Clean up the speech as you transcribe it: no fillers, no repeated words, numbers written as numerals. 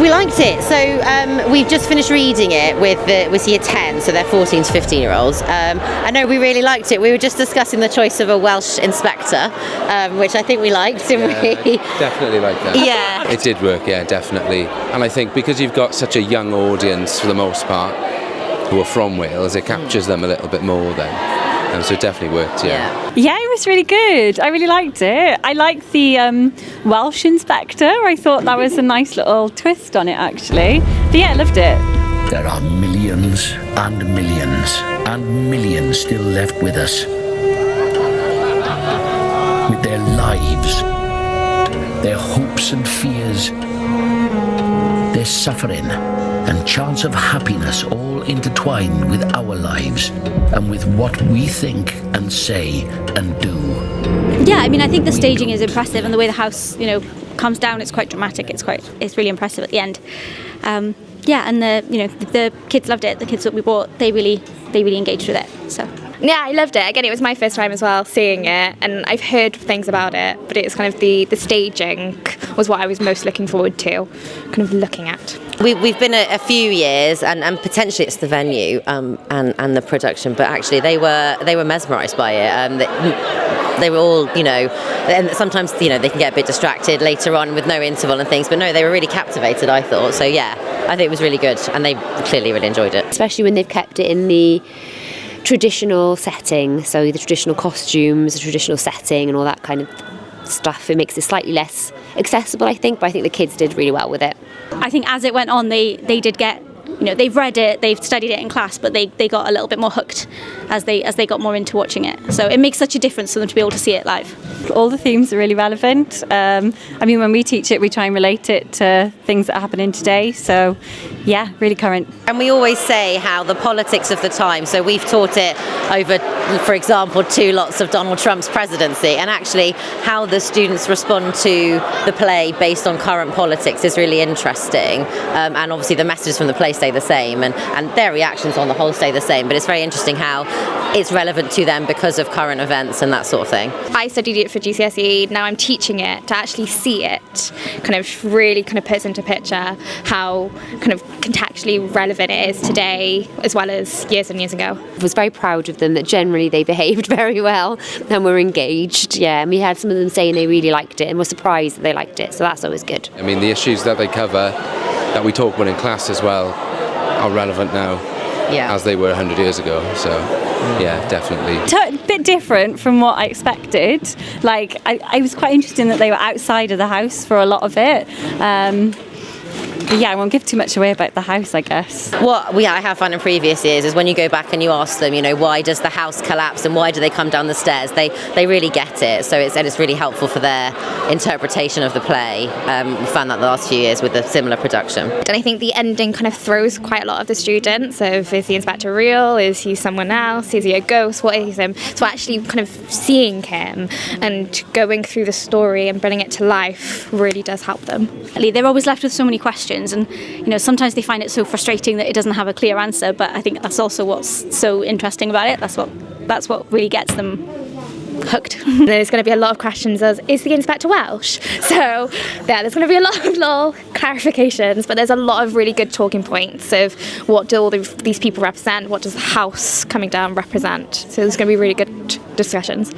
We liked it. So we've just finished reading it with year 10, so they're 14 to 15-year-olds. I know we really liked it. We were just discussing the choice of a Welsh inspector, which I think we liked, didn't we? Definitely liked that. Yeah. It did work, yeah, definitely. And I think because you've got such a young audience for the most part who are from Wales, it captures them a little bit more then. So it definitely worked, yeah. Yeah, it was really good. I really liked it. I liked the Welsh inspector. I thought that was a nice little twist on it, actually. But yeah, I loved it. There are millions and millions and millions still left with us. With their lives, their hopes and fears, their suffering and chance of happiness all intertwined with our lives and with what we think and say and do. Yeah, I mean, I think the staging is impressive, and the way the house, comes down, it's quite dramatic. It's really impressive at the end. Yeah, and the kids loved it. The kids that we brought, they really engaged with it. So. Yeah, I loved it. Again, it was my first time as well seeing it, and I've heard things about it, but it was kind of the staging was what I was most looking forward to, kind of looking at. We've been a few years, and potentially it's the venue and the production, but actually they were mesmerised by it. They were all, and sometimes they can get a bit distracted later on with no interval and things, but no, they were really captivated, I thought. So yeah, I think it was really good, and they clearly really enjoyed it. Especially when they've kept it in the traditional setting, so the traditional costumes, the traditional setting and all that kind of stuff. It makes it slightly less accessible, I think, but I think the kids did really well with it. I think as it went on, they did get, they've read it, they've studied it in class, but they got a little bit more hooked as they got more into watching it. So it makes such a difference for them to be able to see it live. All the themes are really relevant. I mean, when we teach it, we try and relate it to things that are happening today. So, yeah, really current. And we always say how the politics of the time, so we've taught it over, for example, 2 lots of Donald Trump's presidency, and actually how the students respond to the play based on current politics is really interesting. And obviously the messages from the play stay the same, and their reactions on the whole stay the same, but it's very interesting how it's relevant to them because of current events and that sort of thing. I studied it for GCSE, now I'm teaching it to actually see it, kind of really kind of puts into picture how kind of contextually relevant it is today as well as years and years ago. I was very proud of them that generally they behaved very well and were engaged, yeah, and we had some of them saying they really liked it and were surprised that they liked it, so that's always good. I mean, the issues that they cover, that we talk about in class as well, are relevant now. Yeah. As they were 100 years ago, so yeah, definitely. A bit different from what I expected. Like, I was quite interested in that they were outside of the house for a lot of it. But yeah, I won't give too much away about the house, I guess. What I have found in previous years is when you go back and you ask them, why does the house collapse and why do they come down the stairs? They really get it. So it's really helpful for their interpretation of the play. We found that the last few years with a similar production. And I think the ending kind of throws quite a lot of the students. So is the inspector real? Is he someone else? Is he a ghost? What is him? So actually kind of seeing him and going through the story and bringing it to life really does help them. They're always left with so many questions, and sometimes they find it so frustrating that it doesn't have a clear answer, but I think that's also what's so interesting about it. That's what really gets them hooked. There's going to be a lot of questions as, is the inspector Welsh? So yeah, there's going to be a lot of little clarifications, but there's a lot of really good talking points of what do all these people represent, what does the house coming down represent. So there's going to be really good discussions.